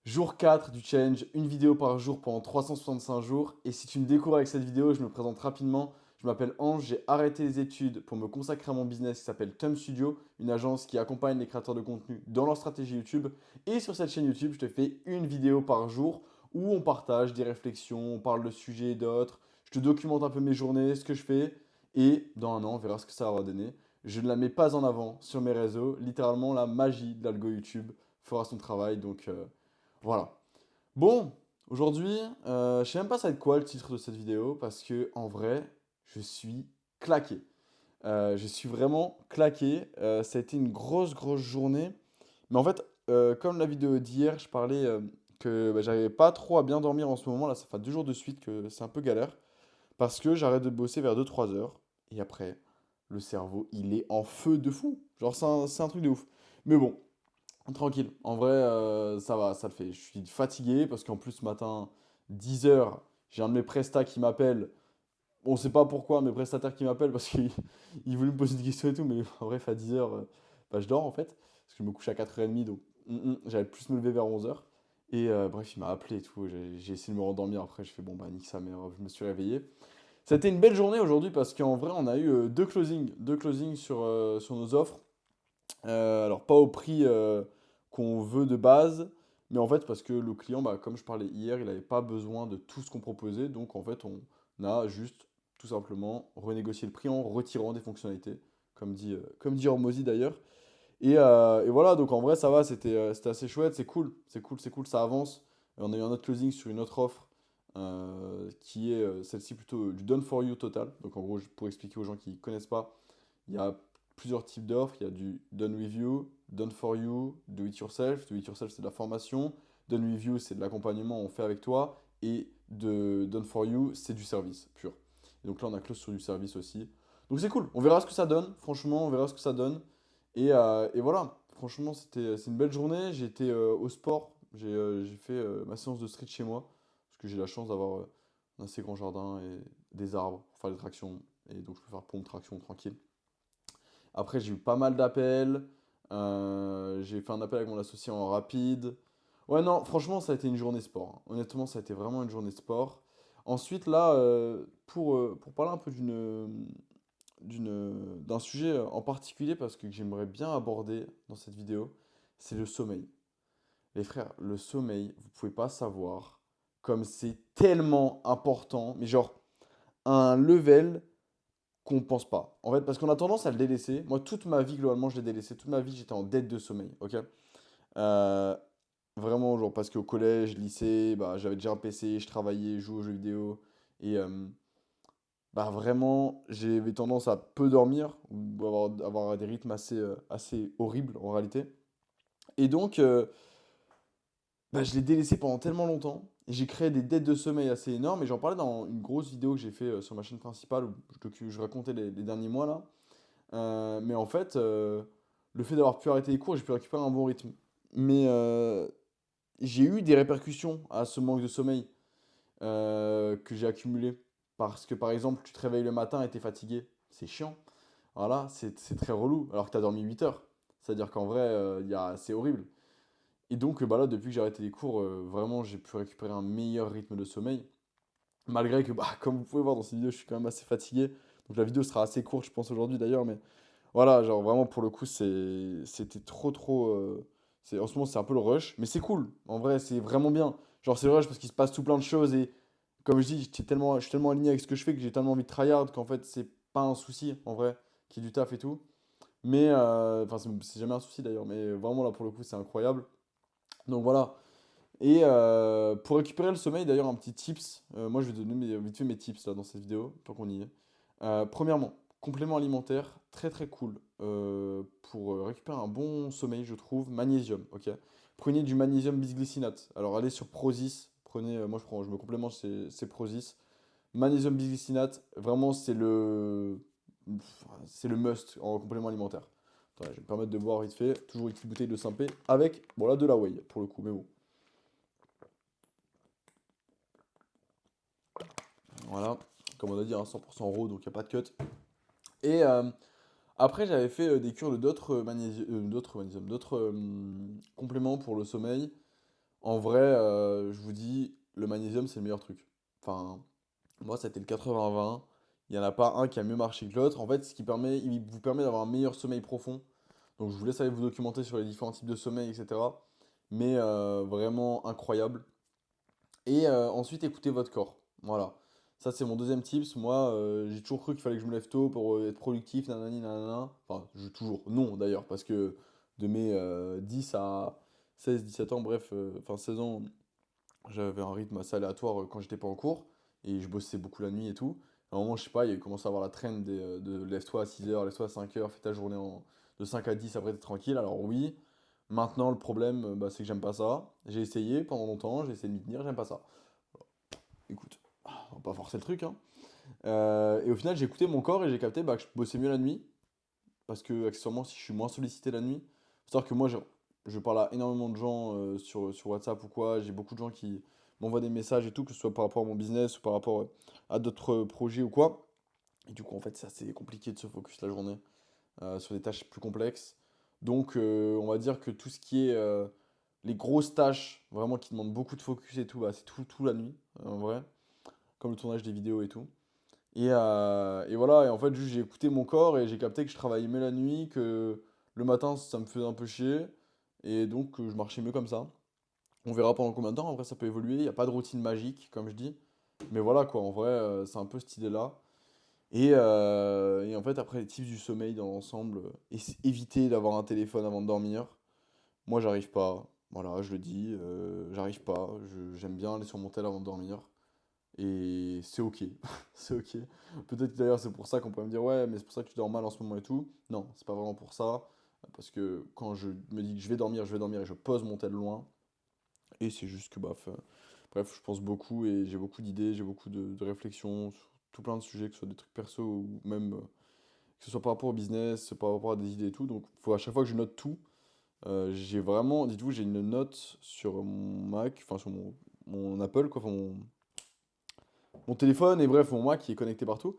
Jour 4 du challenge, une vidéo par jour pendant 365 jours. Et si tu me découvres avec cette vidéo, je me présente rapidement. Je m'appelle Ange, j'ai arrêté les études pour me consacrer à mon business qui s'appelle Thumb Studio, une agence qui accompagne les créateurs de contenu dans leur stratégie YouTube. Et sur cette chaîne YouTube, je te fais une vidéo par jour où on partage des réflexions, on parle de sujets et d'autres. Je te documente un peu mes journées, ce que je fais. Et dans un an, on verra ce que ça va donner. Je ne la mets pas en avant sur mes réseaux. Littéralement, la magie de l'algo YouTube fera son travail. Voilà. Bon, aujourd'hui, je sais même pas ça va être quoi le titre de cette vidéo parce que en vrai, je suis claqué. Je suis vraiment claqué. Ça a été une grosse journée. Mais en fait, comme la vidéo d'hier, je parlais que j'arrivais pas trop à bien dormir en ce moment. Là, ça fait 2 jours de suite que c'est un peu galère parce que j'arrête de bosser vers 2 3 heures et après, le cerveau, il est en feu de fou. Genre, c'est un truc de ouf. Mais bon, tranquille. En vrai, ça va, ça le fait. Je suis fatigué parce qu'en plus, ce matin, 10 heures, j'ai un de mes prestats qui m'appelle. On sait pas pourquoi, mes prestataires qui m'appellent parce qu'ils ils voulaient me poser une question et tout, mais en bref, à 10 heures, bah, je dors en fait. Parce que je me couche à 4h30, donc j'allais plus me lever vers 11 heures. Et bref, il m'a appelé et tout. J'ai essayé de me rendormir après. Je fais bon, bah, nique sa mère, je me suis réveillé. C'était une belle journée aujourd'hui parce qu'en vrai, on a eu deux closings sur nos offres. Alors, pas au prix qu'on veut de base, mais en fait, parce que le client, bah, comme je parlais hier, il n'avait pas besoin de tout ce qu'on proposait. Donc, en fait, on a juste tout simplement renégocié le prix en retirant des fonctionnalités, comme dit Hormozy d'ailleurs. Et voilà, donc en vrai, ça va, c'était assez chouette, c'est cool, ça avance. On a eu un autre closing sur une autre offre qui est celle-ci plutôt du Done for You total. Donc, en gros, pour expliquer aux gens qui ne connaissent pas, il y a plusieurs types d'offres. Il y a du Done with You, Done for You, Do It Yourself. Do It Yourself, c'est de la formation. Done with You, c'est de l'accompagnement, on fait avec toi. Et Done for You, c'est du service pur. Et donc là, on a close sur du service aussi. Donc c'est cool, on verra ce que ça donne. Franchement, on verra ce que ça donne. Et voilà, franchement, c'est une belle journée. J'ai été au sport. J'ai fait ma séance de street chez moi. Parce que j'ai la chance d'avoir un assez grand jardin et des arbres pour faire des tractions. Et donc je peux faire pompe, traction tranquille. Après, j'ai eu pas mal d'appels. J'ai fait un appel avec mon associé en rapide. Ouais, non, franchement, ça a été une journée sport, hein. Honnêtement, ça a été vraiment une journée sport. Ensuite, là, pour parler un peu d'un sujet en particulier, parce que j'aimerais bien aborder dans cette vidéo, c'est le sommeil. Les frères, le sommeil, vous pouvez pas savoir comme c'est tellement important, mais genre, un level qu'on pense pas. En fait, parce qu'on a tendance à le délaisser. Moi, toute ma vie, globalement, je l'ai délaissé. Toute ma vie, j'étais en dette de sommeil, ok? Euh, Vraiment, genre, parce qu'au collège, lycée, bah, j'avais déjà un PC, je travaillais, je jouais aux jeux vidéo. Et bah, vraiment, j'avais tendance à peu dormir, ou avoir des rythmes assez horribles, en réalité. Et donc, bah, je l'ai délaissé pendant tellement longtemps. Et j'ai créé des dettes de sommeil assez énormes. Et j'en parlais dans une grosse vidéo que j'ai fait sur ma chaîne principale, où je racontais les derniers mois, là. Mais en fait, le fait d'avoir pu arrêter les cours, j'ai pu récupérer un bon rythme. Mais j'ai eu des répercussions à ce manque de sommeil que j'ai accumulé. Parce que par exemple, tu te réveilles le matin et t'es fatigué. C'est chiant. Voilà, c'est très relou. Alors que t'as dormi 8 heures. C'est-à-dire qu'en vrai, c'est horrible. Et donc, bah là, depuis que j'ai arrêté les cours, vraiment, j'ai pu récupérer un meilleur rythme de sommeil. Malgré que, bah, comme vous pouvez voir dans cette vidéo, je suis quand même assez fatigué. Donc la vidéo sera assez courte, je pense, aujourd'hui d'ailleurs. Mais voilà, genre vraiment pour le coup, c'était trop. En ce moment, c'est un peu le rush, mais c'est cool. En vrai, c'est vraiment bien. Genre, c'est le rush parce qu'il se passe tout plein de choses et comme je dis, je suis tellement aligné avec ce que je fais que j'ai tellement envie de tryhard qu'en fait, c'est pas un souci en vrai, qu'il y ait du taf et tout. Mais, enfin, c'est jamais un souci d'ailleurs, mais vraiment là pour le coup, c'est incroyable. Donc voilà. Et pour récupérer le sommeil, d'ailleurs, un petit tips. Moi, je vais donner vite fait mes tips là dans cette vidéo, tant qu'on y est. Premièrement, complément alimentaire, très cool. Pour récupérer un bon sommeil, je trouve, magnésium, ok? Prenez du magnésium bisglycinate. Alors, allez sur Prozis. Prenez, moi, je me complémente, c'est Prozis. Magnésium bisglycinate, vraiment, c'est le must en complément alimentaire. Attends, je vais me permettre de boire vite fait. Toujours une petite bouteille de 5P avec, bon, là, de la whey, pour le coup, mais bon. Voilà, comme on a dit, hein, 100% raw, donc il n'y a pas de cut. Et après, j'avais fait des cures de d'autres magnésium, d'autres compléments pour le sommeil. En vrai, je vous dis, le magnésium, c'est le meilleur truc. Enfin, moi, c'était le 80-20. Il n'y en a pas un qui a mieux marché que l'autre. En fait, ce qui permet, il vous permet d'avoir un meilleur sommeil profond. Donc, je vous laisse aller vous documenter sur les différents types de sommeil, etc. Mais vraiment incroyable. Et ensuite, écoutez votre corps. Voilà. Ça, c'est mon deuxième tips. Moi, j'ai toujours cru qu'il fallait que je me lève tôt pour être productif, nanani, nanana. Enfin, je toujours. Non, d'ailleurs, parce que de mes 10 à 16-17 ans, bref, enfin 16 ans, j'avais un rythme assez aléatoire quand j'étais pas en cours. Et je bossais beaucoup la nuit et tout. À un moment, je sais pas, il y a commencé à avoir la traîne de lève-toi à 6 heures, lève-toi à 5 heures, fais ta journée de 5 à 10, après t'es tranquille. Alors oui, maintenant, le problème, bah, c'est que j'aime pas ça. J'ai essayé pendant longtemps, j'ai essayé de m'y tenir, j'aime pas ça. Écoute, on va pas forcer le truc, hein. Et au final, j'ai écouté mon corps et j'ai capté bah, que je bossais mieux la nuit. Parce que, accessoirement, si je suis moins sollicité la nuit, faut savoir que moi, je parle à énormément de gens sur WhatsApp ou quoi. J'ai beaucoup de gens qui m'envoient des messages et tout, que ce soit par rapport à mon business ou par rapport à d'autres projets ou quoi. Et du coup, en fait, c'est assez compliqué de se focus la journée sur des tâches plus complexes. Donc, on va dire que tout ce qui est les grosses tâches, vraiment qui demandent beaucoup de focus et tout, bah, c'est tout la nuit, en vrai. Comme le tournage des vidéos et tout. Et voilà, et en fait, juste j'ai écouté mon corps et j'ai capté que je travaillais mieux la nuit, que le matin ça me faisait un peu chier, et donc je marchais mieux comme ça. On verra pendant combien de temps, après ça peut évoluer, il n'y a pas de routine magique, comme je dis. Mais voilà quoi, en vrai, c'est un peu cette idée-là. Et en fait, après les tips du sommeil dans l'ensemble, éviter d'avoir un téléphone avant de dormir. Moi, j'arrive pas, voilà, je le dis, j'arrive pas, j'aime bien aller sur mon tel avant de dormir. Et c'est ok, c'est ok. Peut-être que d'ailleurs c'est pour ça qu'on pourrait me dire ouais mais c'est pour ça que tu dors mal en ce moment et tout. Non, c'est pas vraiment pour ça. Parce que quand je me dis que je vais dormir et je pose mon tel loin. Et c'est juste que bref, je pense beaucoup et j'ai beaucoup d'idées, j'ai beaucoup de réflexions sur tout plein de sujets, que ce soit des trucs perso ou même que ce soit par rapport au business, par rapport à des idées et tout. Donc faut à chaque fois que je note tout, j'ai vraiment, dites-vous, j'ai une note sur mon Mac, enfin sur mon Apple, quoi, enfin mon téléphone et bref, mon Mac qui est connecté partout.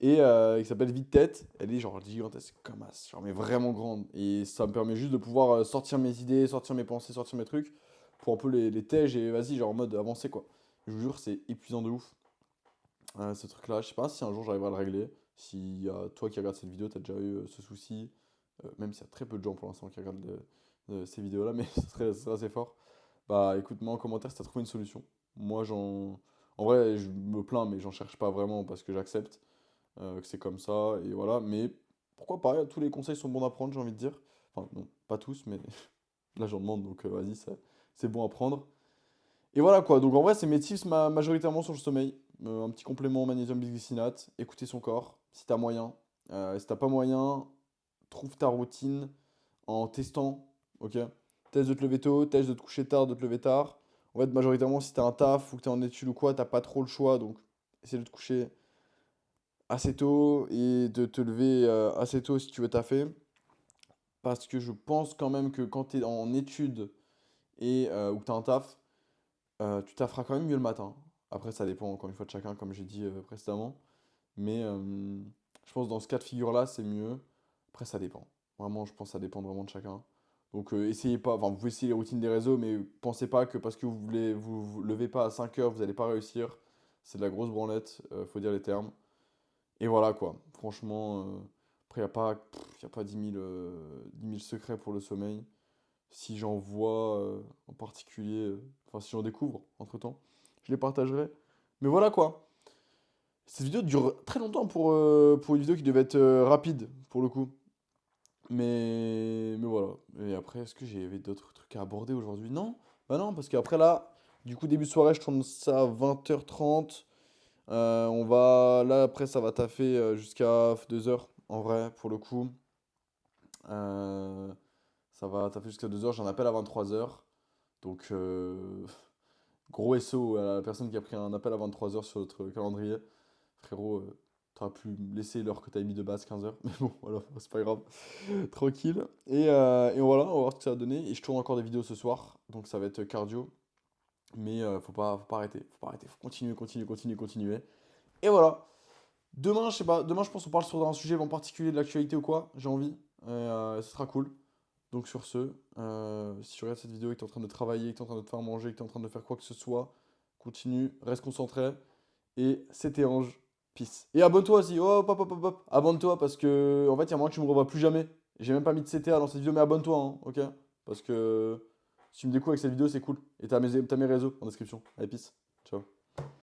Et qui s'appelle Vite Tête. Elle est genre gigantesque comme as, genre mais vraiment grande. Et ça me permet juste de pouvoir sortir mes idées, sortir mes pensées, sortir mes trucs pour un peu les tèges et vas-y, genre en mode avancer quoi. Je vous jure, c'est épuisant de ouf ce truc-là. Je sais pas si un jour j'arriverai à le régler. Si toi qui regardes cette vidéo, t'as déjà eu ce souci, même s'il y a très peu de gens pour l'instant qui regardent ces vidéos-là, mais ce serait assez fort. Bah écoute-moi en commentaire si t'as trouvé une solution. Moi j'en. En vrai, je me plains, mais j'en cherche pas vraiment parce que j'accepte que c'est comme ça et voilà. Mais pourquoi pas, tous les conseils sont bons à prendre, j'ai envie de dire. Enfin, non, pas tous, mais là j'en demande donc vas-y, c'est bon à prendre. Et voilà quoi, donc en vrai, c'est mes tips majoritairement sur le sommeil. Un petit complément magnésium bisglycinate, écouter son corps si t'as moyen. Si t'as pas moyen, trouve ta routine en testant, ok? Test de te lever tôt, test de te coucher tard, de te lever tard. En fait, majoritairement, si t'as un taf ou que t'es en études ou quoi, t'as pas trop le choix, donc essaie de te coucher assez tôt et de te lever assez tôt si tu veux taffer. Parce que je pense quand même que quand t'es en études et ou que t'as un taf, tu tafferas quand même mieux le matin. Après, ça dépend encore une fois de chacun, comme j'ai dit précédemment. Mais je pense dans ce cas de figure-là, c'est mieux. Après, ça dépend. Vraiment, je pense que ça dépend vraiment de chacun. Donc, essayez pas. Enfin, vous pouvez essayer les routines des réseaux, mais pensez pas que parce que vous levez pas à 5 heures, vous n'allez pas réussir. C'est de la grosse branlette, faut dire les termes. Et voilà quoi. Franchement, après, y a pas 10 000 secrets pour le sommeil. Si j'en vois en particulier, enfin, si j'en découvre entre-temps, je les partagerai. Mais voilà quoi. Cette vidéo dure très longtemps pour une vidéo qui devait être rapide, pour le coup. Mais voilà. Et après, est-ce que j'avais d'autres trucs à aborder aujourd'hui? Non. Bah non, parce qu'après là, du coup, début de soirée, je tourne ça à 20h30. On va... Là, après, ça va taffer jusqu'à 2h, en vrai, pour le coup. Euh, Ça va taffer jusqu'à 2h. J'en appelle à 23h. Donc, gros SO à la personne qui a pris un appel à 23h sur notre calendrier. Frérot, t'aurais pu me laisser l'heure que t'avais mis de base, 15h. Mais bon, voilà, c'est pas grave. Tranquille. Et voilà, on va voir ce que ça va donner. Et je tourne encore des vidéos ce soir. Donc ça va être cardio. Mais faut pas arrêter. Faut pas arrêter. Faut continuer, continuer, continuer, continuer. Et voilà. Demain, je sais pas. Demain, je pense qu'on parle sur un sujet en particulier de l'actualité ou quoi. J'ai envie. Ce sera cool. Donc sur ce, si tu regardes cette vidéo et que tu es en train de travailler, que tu es en train de te faire manger, que tu es en train de faire quoi que ce soit, continue, reste concentré. Et c'était Ange. Peace. Et abonne-toi aussi. Oh, hop, hop, hop, hop, hop. Abonne-toi parce que, en fait, il y a moyen que tu me revois plus jamais. J'ai même pas mis de CTA dans cette vidéo, mais abonne-toi, hein, ok? Parce que si tu me découvres avec cette vidéo, c'est cool. Et t'as mes réseaux en description. Allez, peace. Ciao.